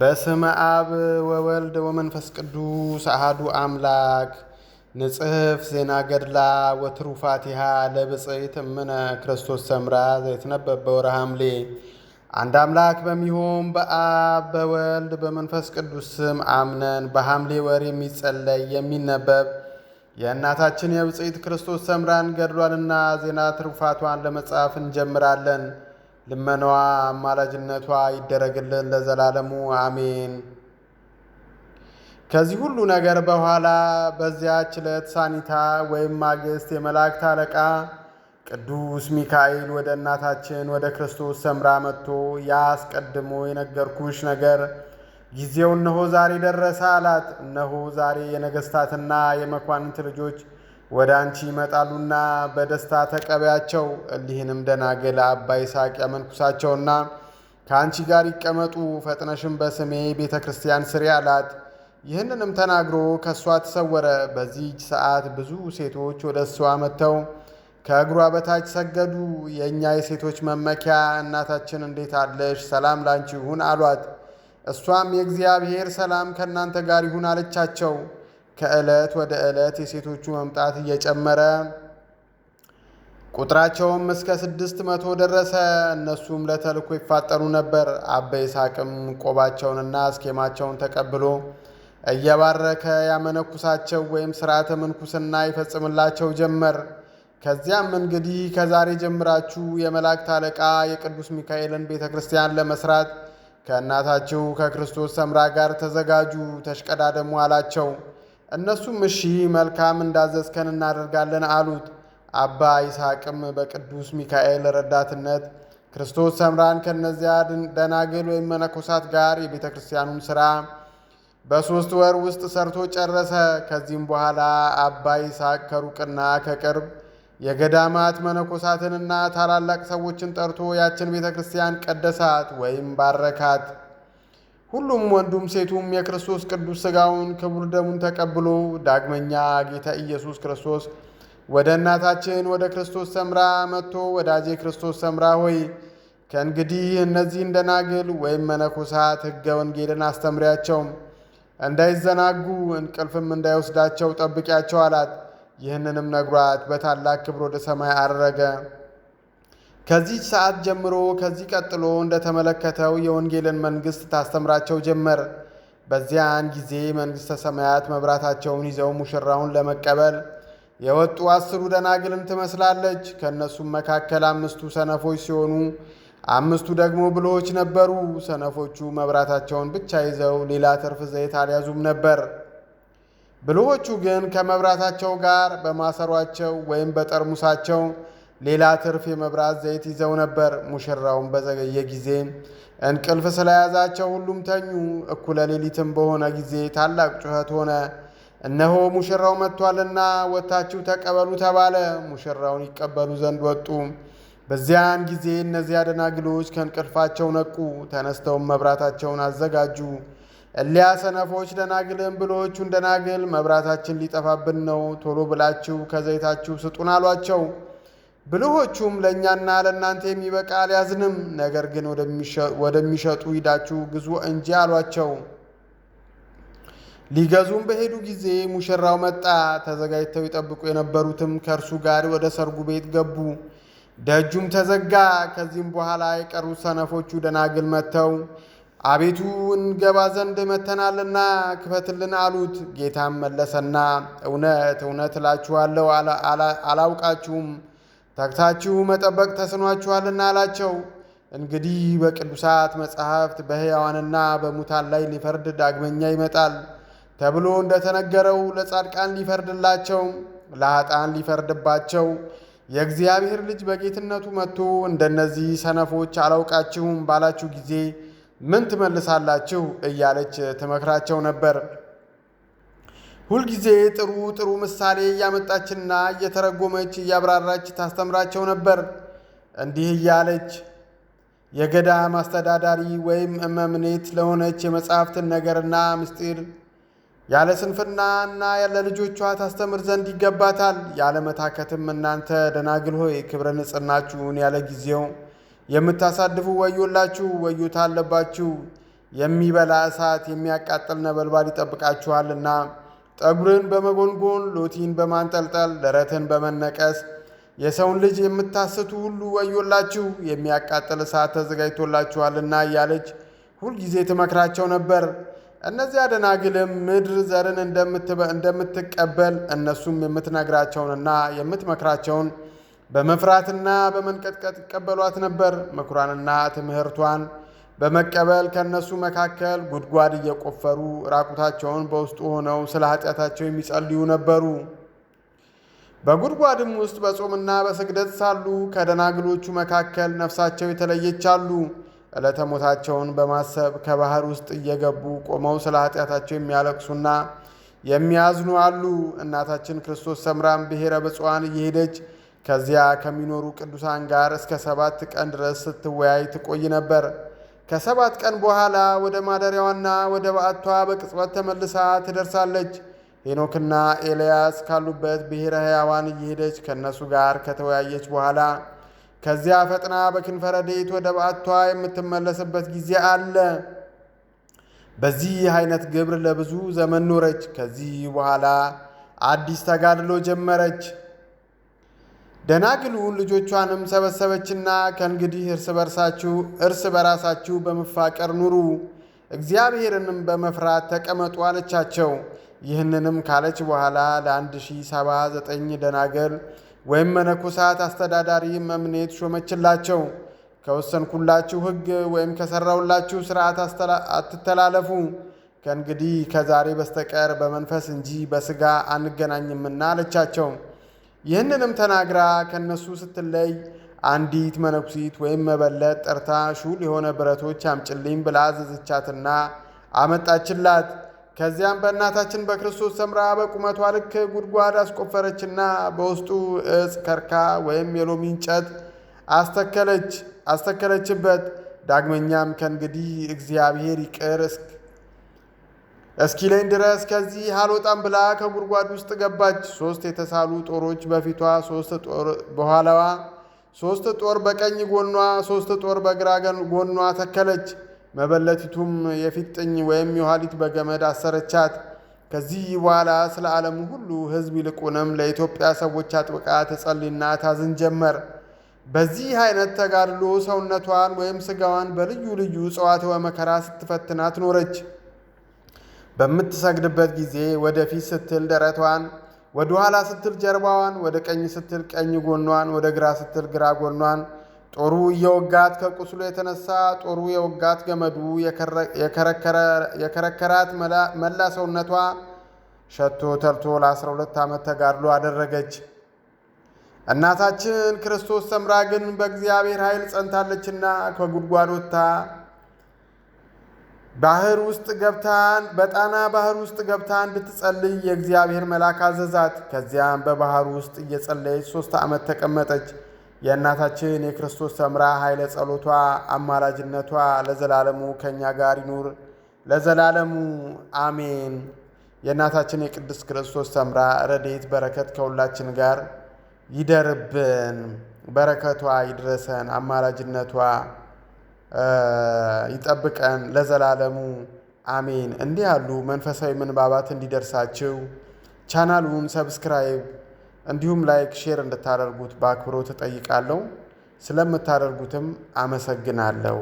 በስመ አብ ወወልድ ወመንፈስ ቅዱስ አሐዱ አምላክ። ንጽሕፍ ዜና ገድላ ወትሩፋቲሃ ለብፅዕት እምነ ክርስቶስ ሰምራ ዘይትነበብ በወርኃ ሐምሌ። አንድ አምላክ በሚሆን በአብ በወልድ በመንፈስ ቅዱስ ስም አምነን በሐምሌ ወር የሚጸለይ የሚነበብ የእናታችን የብፅዕት ክርስቶስ ሰምራን ገድሏንና ዜና ትሩፋቷን ለመጻፍ እንጀምራለን። ልመናዋ አማላጅነቷ ይደረግልን ለዘላለሙ አሜን። ከዚህ ሁሉ ነገር በኋላ በዚያች ዕለት ሳኒታ ወይም ማግስት የመላእክት አለቃ ቅዱስ ሚካኤል ወደ እናታችን ወደ ክርስቶስ ሰምራ መጥቶ ያ አስቀድሞ የነገርኩሽ ነገር ጊዜው እነሆ ዛሬ ደረሰ አላት። እነሆ ዛሬ የነገሥታትና የመኳንንት ልጆች ወደ አንቺ ይመጣሉና በደስታ ተቀበያቸው። እሊህንም ደናግል አባ ይስሐቅ ያመንኩሳቸውና ከአንቺ ጋር ይቀመጡ፣ ፈጥነሽም በስሜ ቤተ ክርስቲያን ስሪ አላት። ይህንንም ተናግሮ ከእሷ ተሰወረ። በዚህች ሰዓት ብዙ ሴቶች ወደ እሷ መጥተው ከእግሯ በታች ሰገዱ። የእኛ የሴቶች መመኪያ እናታችን እንዴት አለሽ? ሰላም ላንቺ ይሁን አሏት። እሷም የእግዚአብሔር ሰላም ከእናንተ ጋር ይሁን አለቻቸው። ከዕለት ወደ ዕለት የሴቶቹ መምጣት እየጨመረ ቁጥራቸውም እስከ 600 ደረሰ። እነሱም ለተልኮ ይፋጠኑ ነበር። አባ ይስሐቅም ቆባቸውንና አስኬማቸውን ተቀብሎ እየባረከ ያመነኩሳቸው ወይም ሥርዓተ ምንኩስና ይፈጽምላቸው ጀመር። ከዚያም እንግዲህ ከዛሬ ጀምራችሁ የመላእክት አለቃ የቅዱስ ሚካኤልን ቤተ ክርስቲያን ለመስራት ከእናታችሁ ከክርስቶስ ሰምራ ጋር ተዘጋጁ፣ ተሽቀዳደሙ አላቸው። እነሱም እሺ መልካም እንዳዘዝከን እናደርጋለን አሉት። አባ ይስሐቅም በቅዱስ ሚካኤል ረዳትነት ክርስቶስ ሰምራን ከእነዚያ ደናግል ወይም መነኮሳት ጋር የቤተ ክርስቲያኑን ሥራ በ3 ወር ውስጥ ሰርቶ ጨረሰ። ከዚህም በኋላ አባ ይስሐቅ ከሩቅና ከቅርብ የገዳማት መነኮሳትንና ታላላቅ ሰዎችን ጠርቶ ያችን ቤተ ክርስቲያን ቀደሳት ወይም ባረካት። ሁሉም ወንዱም ሴቱም የክርስቶስ ቅዱስ ሥጋውን ክቡር ደሙን ተቀብሎ ዳግመኛ ጌታ ኢየሱስ ክርስቶስ ወደ እናታችን ወደ ክርስቶስ ሰምራ መጥቶ ወዳጄ ክርስቶስ ሰምራ ሆይ ከእንግዲህ እነዚህን ደናግል ወይም መነኮሳት ሕገ ወንጌልን አስተምሪያቸው፣ እንዳይዘናጉ እንቅልፍም እንዳይወስዳቸው ጠብቂያቸው አላት። ይህንንም ነግሯት በታላቅ ክብር ወደ ሰማይ አረገ። ከዚህ ሰዓት ጀምሮ ከዚህ ቀጥሎ እንደተመለከተው የወንጌልን መንግሥት ታስተምራቸው ጀመር። በዚያን ጊዜ መንግሥተ ሰማያት መብራታቸውን ይዘው ሙሽራውን ለመቀበል የወጡ 10 ደናግልን ትመስላለች። ከእነሱም መካከል 5ቱ ሰነፎች ሲሆኑ 5ቱ ደግሞ ብልሆች ነበሩ። ሰነፎቹ መብራታቸውን ብቻ ይዘው ሌላ ትርፍ ዘይት አልያዙም ነበር። ብልሆቹ ግን ከመብራታቸው ጋር በማሰሯቸው ወይም በጠርሙሳቸው ሌላ ትርፍ የመብራት ዘይት ይዘው ነበር። ሙሽራውን በዘገየ ጊዜ እንቅልፍ ስለያዛቸው ሁሉም ተኙ። እኩለ ሌሊትም በሆነ ጊዜ ታላቅ ጩኸት ሆነ። እነሆ ሙሽራው መጥቷልና ወጥታችሁ ተቀበሉ ተባለ። ሙሽራውን ይቀበሉ ዘንድ ወጡ። በዚያን ጊዜ እነዚያ ደናግሎች ከእንቅልፋቸው ነቁ። ተነስተውም መብራታቸውን አዘጋጁ። እሊያ ሰነፎች ደናግልም ብልሆቹን ደናግል መብራታችን ሊጠፋብን ነው፣ ቶሎ ብላችሁ ከዘይታችሁ ስጡን አሏቸው። ብልሆቹም ለእኛና ለእናንተ የሚበቃ አልያዝንም፣ ነገር ግን ወደሚሸጡ ሂዳችሁ ግዙ እንጂ አሏቸው። ሊገዙም በሄዱ ጊዜ ሙሽራው መጣ። ተዘጋጅተው ይጠብቁ የነበሩትም ከእርሱ ጋር ወደ ሰርጉ ቤት ገቡ። ደጁም ተዘጋ። ከዚህም በኋላ የቀሩት ሰነፎቹ ደናግል መጥተው አቤቱ እንገባ ዘንድ መተናልና ክፈትልን አሉት። ጌታም መለሰና እውነት እውነት እላችኋለሁ አላውቃችሁም፣ ተግታችሁ መጠበቅ ተስኗችኋልና አላቸው። እንግዲህ በቅዱሳት መጻሕፍት በሕያዋንና በሙታን ላይ ሊፈርድ ዳግመኛ ይመጣል ተብሎ እንደተነገረው ለጻድቃን ሊፈርድላቸው፣ ለኃጥአን ሊፈርድባቸው የእግዚአብሔር ልጅ በጌትነቱ መጥቶ እንደነዚህ ሰነፎች አላውቃችሁም ባላችሁ ጊዜ ምን ትመልሳላችሁ? እያለች ትመክራቸው ነበር። ሁልጊዜ ጥሩ ጥሩ ምሳሌ እያመጣችና እየተረጎመች እያብራራች ታስተምራቸው ነበር። እንዲህ እያለች የገዳም አስተዳዳሪ ወይም እመምኔት ለሆነች የመጻሕፍትን ነገርና ምስጢር ያለ ስንፍናና ያለ ልጆቿ ታስተምር ዘንድ ይገባታል። ያለ መታከትም እናንተ ደናግል ሆይ ክብረ ንጽሕናችሁን ያለ ጊዜው የምታሳድፉ ወዮላችሁ፣ ወዮታ አለባችሁ። የሚበላ እሳት፣ የሚያቃጥል ነበልባል ይጠብቃችኋልና። ጠጉርን በመጎንጎን ሎቲን በማንጠልጠል ደረትን በመነቀስ የሰውን ልጅ የምታስቱ ሁሉ ወዮላችሁ፣ የሚያቃጥል እሳት ተዘጋጅቶላችኋልና እያለች ሁልጊዜ ትመክራቸው ነበር። እነዚያ ደናግልም ምድር ዘርን እንደምትቀበል እነሱም የምትነግራቸውንና የምትመክራቸውን በመፍራትና በመንቀጥቀጥ ይቀበሏት ነበር። ምክሯንና ትምህርቷን በመቀበል ከእነሱ መካከል ጉድጓድ እየቆፈሩ ራቁታቸውን በውስጡ ሆነው ስለ ኃጢአታቸው የሚጸልዩ ነበሩ። በጉድጓድም ውስጥ በጾምና በስግደት ሳሉ ከደናግሎቹ መካከል ነፍሳቸው የተለየች አሉ። ዕለተ ሞታቸውን በማሰብ ከባህር ውስጥ እየገቡ ቆመው ስለ ኃጢአታቸው የሚያለቅሱና የሚያዝኑ አሉ። እናታችን ክርስቶስ ሰምራም ብሔረ ብፁዓን እየሄደች ከዚያ ከሚኖሩ ቅዱሳን ጋር እስከ 7 ቀን ድረስ ስትወያይ ትቆይ ነበር። ከ7 ቀን በኋላ ወደ ማደሪያዋና ወደ በዓቷ በቅጽበት ተመልሳ ትደርሳለች። ሄኖክና ኤልያስ ካሉበት ብሔረ ሕያዋን እየሄደች ከእነሱ ጋር ከተወያየች በኋላ ከዚያ ፈጥና በክንፈ ረድኤት ወደ በዓቷ የምትመለስበት ጊዜ አለ። በዚህ አይነት ግብር ለብዙ ዘመን ኖረች። ከዚህ በኋላ አዲስ ተጋድሎ ጀመረች። ደናግሉን ልጆቿንም ሰበሰበችና ከእንግዲህ እርስ በራሳችሁ በመፋቀር ኑሩ፣ እግዚአብሔርንም በመፍራት ተቀመጡ አለቻቸው። ይህንንም ካለች በኋላ ለ1079 ደናገል ወይም መነኮሳት አስተዳዳሪ መምኔት ሾመችላቸው። ከወሰንኩላችሁ ሕግ ወይም ከሠራሁላችሁ ሥርዓት አትተላለፉ። ከእንግዲህ ከዛሬ በስተቀር በመንፈስ እንጂ በሥጋ አንገናኝምና አለቻቸው። ይህንንም ተናግራ ከእነሱ ስትለይ አንዲት መነኩሲት ወይም መበለት ጠርታ ሹል የሆነ ብረቶች አምጭልኝ ብላ አዘዘቻትና አመጣችላት። ከዚያም በእናታችን በክርስቶስ ሰምራ በቁመቷ ልክ ጉድጓድ አስቆፈረችና በውስጡ ዕፅ ከርካ ወይም የሎሚ እንጨት አስተከለችበት። ዳግመኛም ከእንግዲህ እግዚአብሔር ይቅር እስኪለኝ ድረስ ከዚህ አልወጣም ብላ ከጉድጓድ ውስጥ ገባች። 3 የተሳሉ ጦሮች በፊቷ፣ 3 ጦር በኋላዋ፣ 3 ጦር በቀኝ ጎኗ፣ 3 ጦር በግራ ጎኗ ተከለች። መበለቲቱም የፊጥኝ ወይም የኋሊት በገመድ አሰረቻት። ከዚህ በኋላ ስለ ዓለሙ ሁሉ ሕዝብ ይልቁንም ለኢትዮጵያ ሰዎች አጥብቃ ትጸልይና ታዝን ጀመር። በዚህ አይነት ተጋድሎ ሰውነቷን ወይም ሥጋዋን በልዩ ልዩ ጽዋትወ መከራ ስትፈትናት ኖረች። በምትሰግድበት ጊዜ ወደፊት ስትል ደረቷን፣ ወደ ኋላ ስትል ጀርባዋን፣ ወደ ቀኝ ስትል ቀኝ ጎኗን፣ ወደ ግራ ስትል ግራ ጎኗን፣ ጦሩ እየወጋት ከቁስሉ የተነሳ ጦሩ የወጋት ገመዱ የከረከራት መላ ሰውነቷ ሸቶ ተልቶ ለ12 ዓመት ተጋድሎ አደረገች። እናታችን ክርስቶስ ሰምራ ግን በእግዚአብሔር ኃይል ጸንታለችና ከጉድጓድ ወጥታ በጣና ባህር ውስጥ ገብታ እንድትጸልይ የእግዚአብሔር መልአክ አዘዛት። ከዚያም በባህር ውስጥ እየጸለየች 3 ዓመት ተቀመጠች። የእናታችን የክርስቶስ ሰምራ ኃይለ ጸሎቷ፣ አማላጅነቷ ለዘላለሙ ከእኛ ጋር ይኑር ለዘላለሙ አሜን። የእናታችን የቅድስት ክርስቶስ ሰምራ ረድኤት በረከት ከሁላችን ጋር ይደርብን። በረከቷ ይድረሰን፣ አማላጅነቷ ይጠብቀን ለዘላለሙ አሜን። እንዲህ ያሉ መንፈሳዊ ምንባባት እንዲደርሳችሁ ቻናሉን ሰብስክራይብ እንዲሁም ላይክ፣ ሼር እንድታደርጉት በአክብሮት እጠይቃለሁ። ስለምታደርጉትም አመሰግናለሁ።